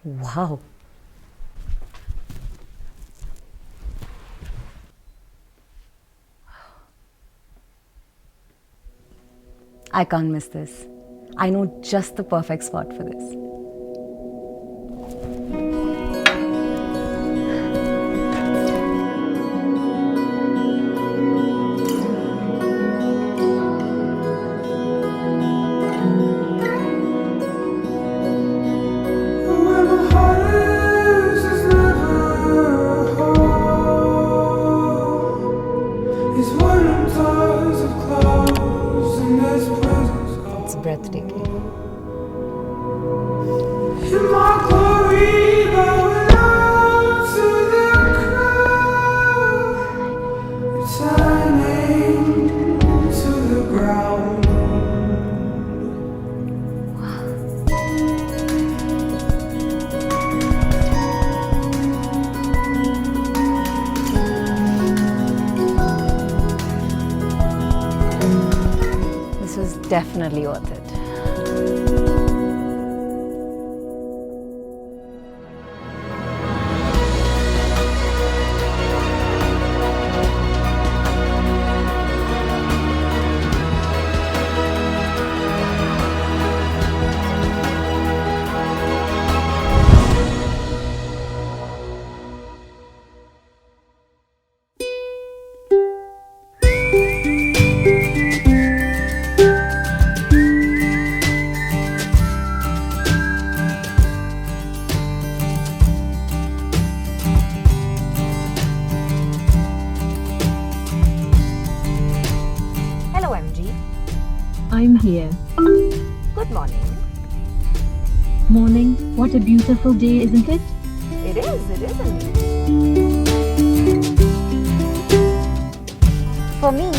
Wow. I can't miss this. I know just the perfect spot for this. It's breathtaking. This was definitely worth it. Hello, MG. I'm here. Good morning. Morning. What a beautiful day, isn't it? It is indeed. For me,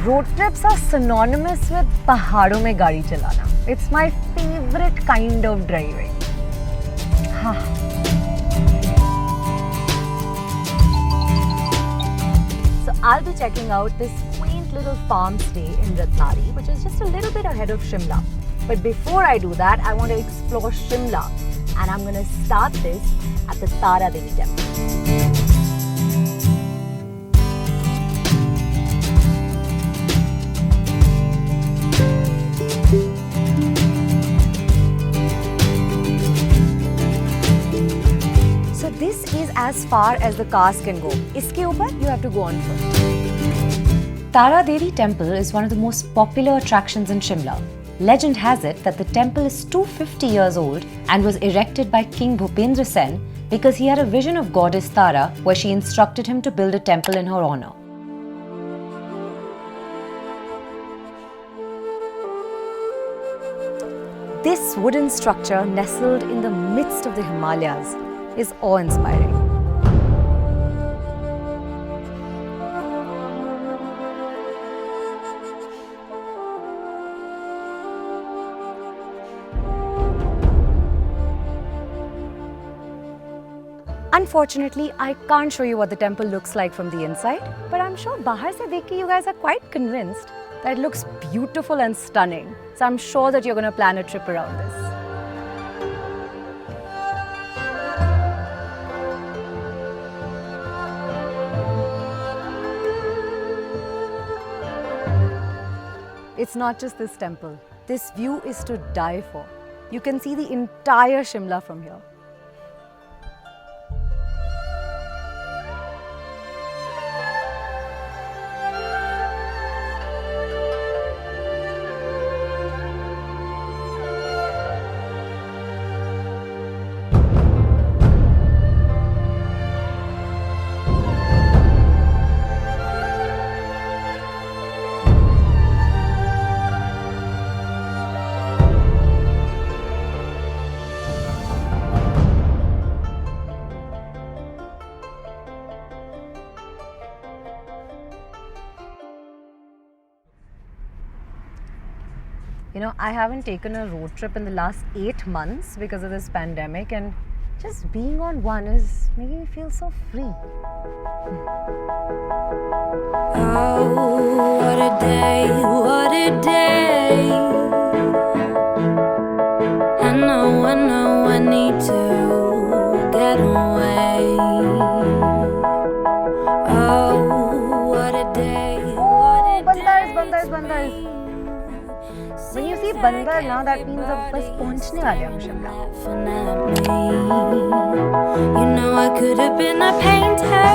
road trips are synonymous with पहाड़ों में गाड़ी चलाना. It's my favorite kind of driving. So I'll be checking out this quaint little farm stay in Ratnari, which is just a little bit ahead of Shimla. But before I do that, I want to explore Shimla, and I'm going to start this at the Tara Devi temple. So this is as far as the cars can go. Iske upar you have to go on foot. Tara Devi temple is one of the most popular attractions in Shimla. Legend has it that the temple is 250 years old and was erected by King Bhupendra Sen because he had a vision of goddess Tara where she instructed him to build a temple in her honor. This wooden structure nestled in the midst of the Himalayas is awe-inspiring. Unfortunately, I can't show you what the temple looks like from the inside, but I'm sure bahar se dekh ke you guys are quite convinced that it looks beautiful and stunning. So I'm sure that you're going to plan a trip around this. It's not just this temple. This view is to die for. You can see the entire Shimla from here. You know, I haven't taken a road trip in the last 8 months because of this pandemic, and just being on one is making me feel so free. Oh, what a day, what a day. I know I need to When you see Bandar now, that means अब बस पहुंचने वाले हम Shimla. You know I could have been a painter,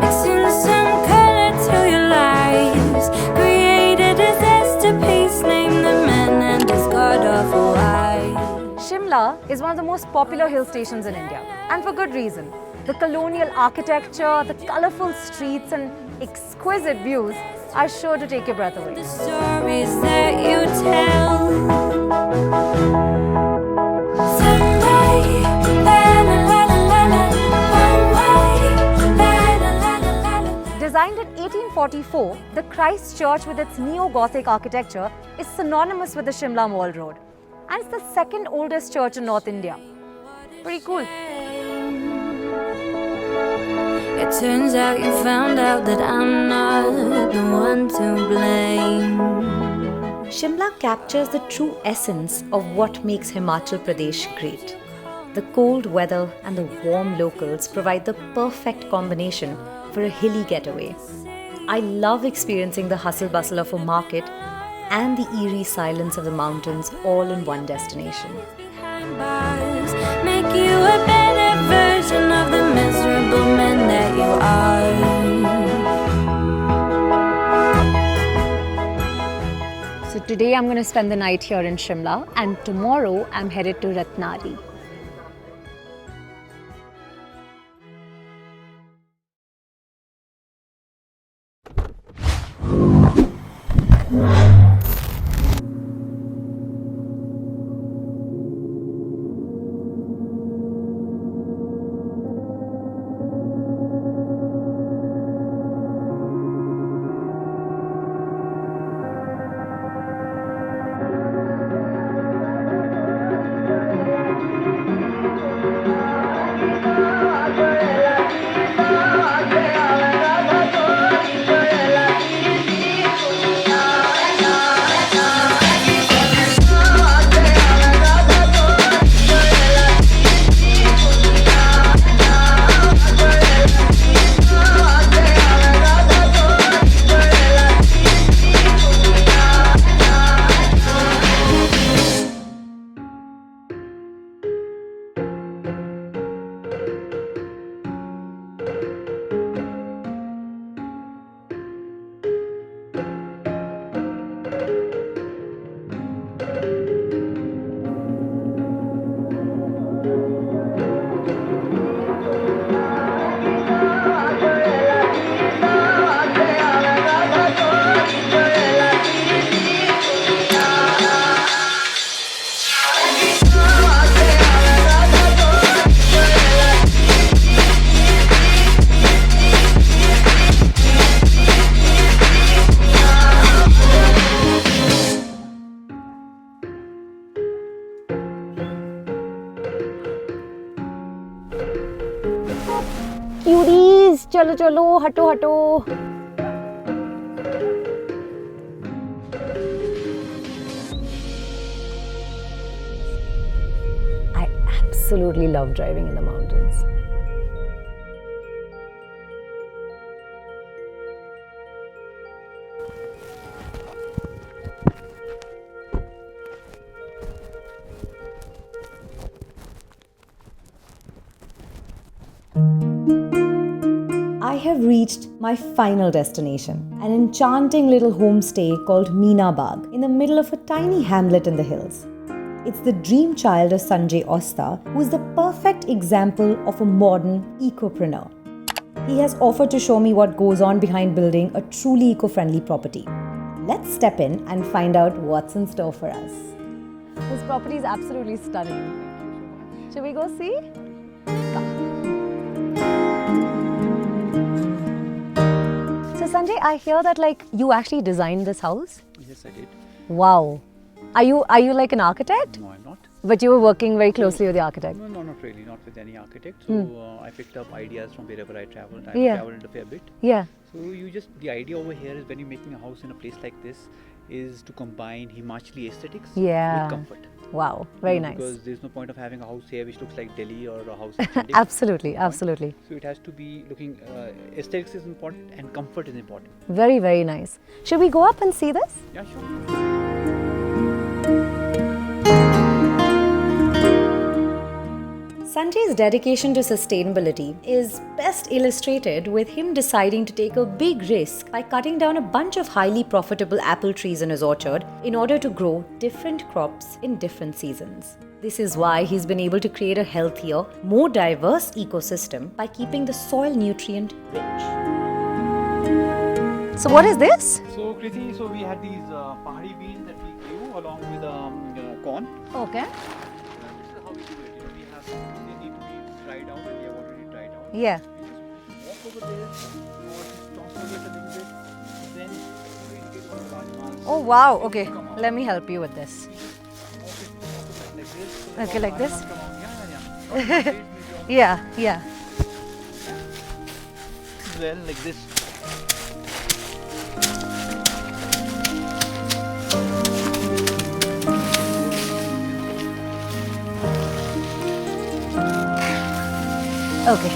mixing some color to your lies, created a masterpiece, named the man and his god of Hawaii. Shimla is one of the most popular hill stations in India, and for good reason. The colonial architecture, the colorful streets and exquisite views are sure to take your breath away. The stories that you tell. Someday, la la la la la la. One way, la la la la la la. Designed in 1844, the Christ Church with its neo-Gothic architecture is synonymous with the Shimla Mall Road. And it's the second oldest church in North India. Pretty cool. It turns out you found out that I'm not the one to blame. Shimla captures the true essence of what makes Himachal Pradesh great. The cold weather and the warm locals provide the perfect combination for a hilly getaway. I love experiencing the hustle bustle of a market and the eerie silence of the mountains all in one destination. Behind bars, make you a better version of the miserable man that you are. So today I'm going to spend the night here in Shimla, and tomorrow I'm headed to Ratnari. Cuties, chalo chalo, hato hato. I absolutely love driving in the mountains. I have reached my final destination, an enchanting little homestay called Meena Bagh in the middle of a tiny hamlet in the hills. It's the dream child of Sanjay Osta, who is the perfect example of a modern ecopreneur. He has offered to show me what goes on behind building a truly eco-friendly property. Let's step in and find out what's in store for us. This property is absolutely stunning. Should we go see? Come. So Sanjay, I hear that you actually designed this house? Yes, I did. Wow. Are you like an architect? No, I'm not. But you were working very closely with the architect. No, not really. Not with any architect. So I picked up ideas from wherever I traveled. I've Yeah. traveled a fair bit. Yeah. So the idea over here is when you're making a house in a place like this is to combine Himachali aesthetics Yeah. with comfort. Wow. Very nice. Because there's no point of having a house here which looks like Delhi or a house in Chandigarh. Absolutely. Absolutely. So it has to be looking, aesthetics is important and comfort is important. Very, very nice. Should we go up and see this? Yeah, sure. Sanjay's dedication to sustainability is best illustrated with him deciding to take a big risk by cutting down a bunch of highly profitable apple trees in his orchard in order to grow different crops in different seasons. This is why he's been able to create a healthier, more diverse ecosystem by keeping the soil nutrient rich. So what is this? So Kriti, so we had these pahari beans that we grew along with corn. Okay. This is how we do it. You know, they need to be dried out and they have already dried out. Yeah. We just walk over there, or just toss over it a little bit, then you get one rajmas. Oh wow, okay. Let me help you with this. Like this. So Okay, like this? come out. Yeah. Yeah. Well, like this. Okay.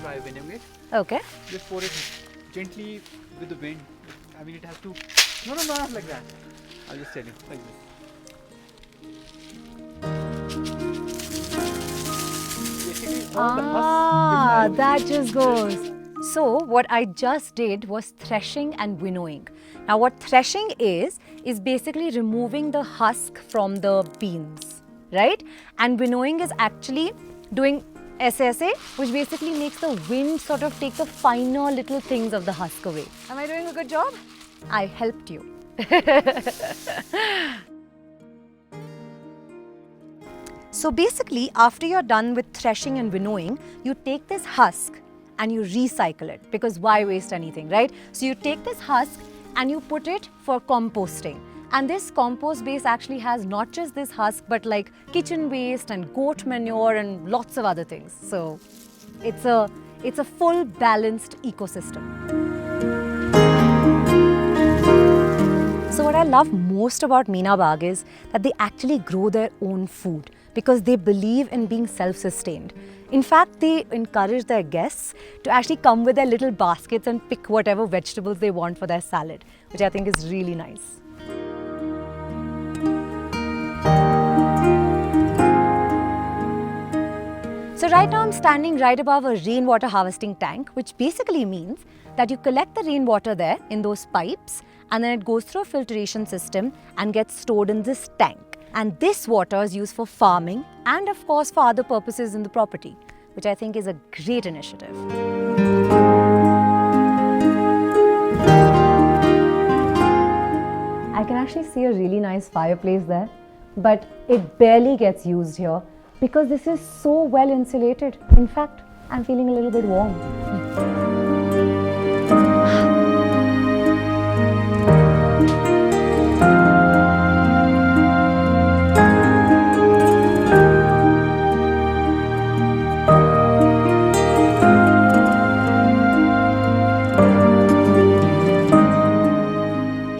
Try winning it. Okay. Just pour it gently with the wind. I mean, it has to. No, not like that. I'll just tell you, like this. Basically, all the husk is That just goes. So what I just did was threshing and winnowing. Now what threshing is basically removing the husk from the beans, right? And winnowing is actually doing SSA, which basically makes the wind sort of take the finer little things of the husk away. Am I doing a good job? I helped you. So basically, after you're done with threshing and winnowing, you take this husk and you recycle it, because why waste anything, right? So you take this husk and you put it for composting. And this compost base actually has not just this husk, but like kitchen waste and goat manure and lots of other things. So it's a full balanced ecosystem. So what I love most about Meena Bagh is that they actually grow their own food because they believe in being self-sustained. In fact, they encourage their guests to actually come with their little baskets and pick whatever vegetables they want for their salad, which I think is really nice. So right now I'm standing right above a rainwater harvesting tank, which basically means that you collect the rainwater there in those pipes and then it goes through a filtration system and gets stored in this tank. And this water is used for farming and of course for other purposes in the property, which I think is a great initiative. I can actually see a really nice fireplace there, but it barely gets used here because this is so well insulated. In fact, I'm feeling a little bit warm.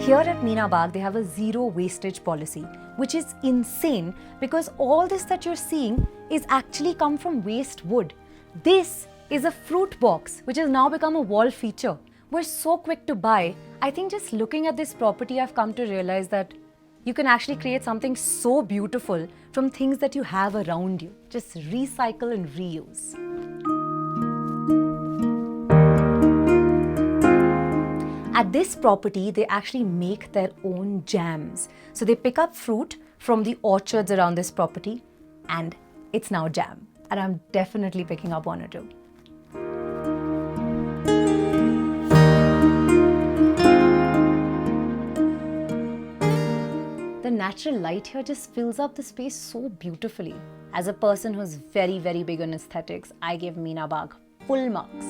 Here at Meena Bagh, they have a zero wastage policy, which is insane because all this that you're seeing is actually come from waste wood. This is a fruit box, which has now become a wall feature. We're so quick to buy. I think just looking at this property, I've come to realize that you can actually create something so beautiful from things that you have around you. Just recycle and reuse. At this property, they actually make their own jams. So they pick up fruit from the orchards around this property and it's now jam. And I'm definitely picking up one or two. The natural light here just fills up the space so beautifully. As a person who's very, very big on aesthetics, I give Meena Bagh full marks.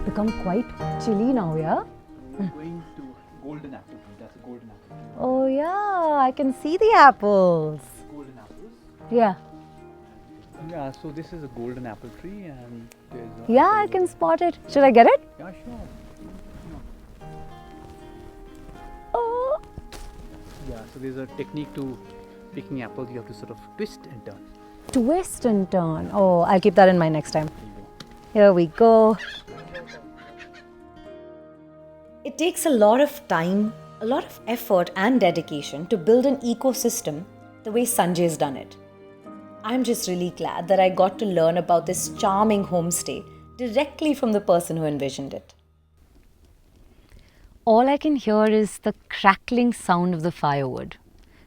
Become quite chilly now, yeah? We're going to golden apple tree. That's a golden apple tree. Oh yeah, I can see the apples. Golden apples. Yeah. Yeah, so this is a golden apple tree and there's a Yeah, I can spot it. Should I get it? Yeah, sure. Oh. Yeah, so there's a technique to picking apples. You have to sort of twist and turn. Twist and turn. Oh, I'll keep that in mind next time. There you go. Here we go. It takes a lot of time, a lot of effort and dedication to build an ecosystem the way Sanjay's done it. I'm just really glad that I got to learn about this charming homestay directly from the person who envisioned it. All I can hear is the crackling sound of the firewood.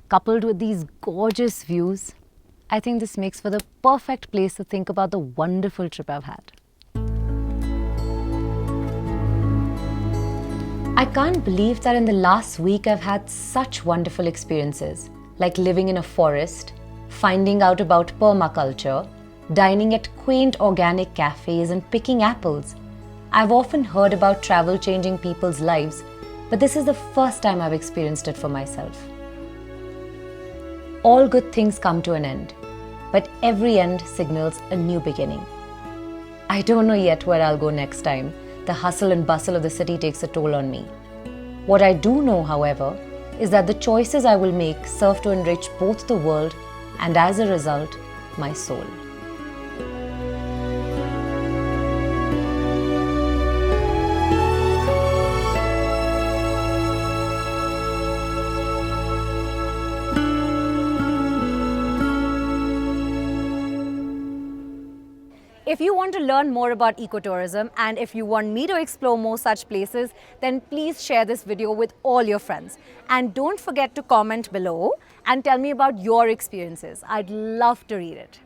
Coupled with these gorgeous views, I think this makes for the perfect place to think about the wonderful trip I've had. I can't believe that in the last week I've had such wonderful experiences, like living in a forest, finding out about permaculture, dining at quaint organic cafes and picking apples. I've often heard about travel changing people's lives, but this is the first time I've experienced it for myself. All good things come to an end, but every end signals a new beginning. I don't know yet where I'll go next time. The hustle and bustle of the city takes a toll on me. What I do know, however, is that the choices I will make serve to enrich both the world and, as a result, my soul. If you want to learn more about ecotourism and if you want me to explore more such places, then please share this video with all your friends. And don't forget to comment below and tell me about your experiences. I'd love to read it.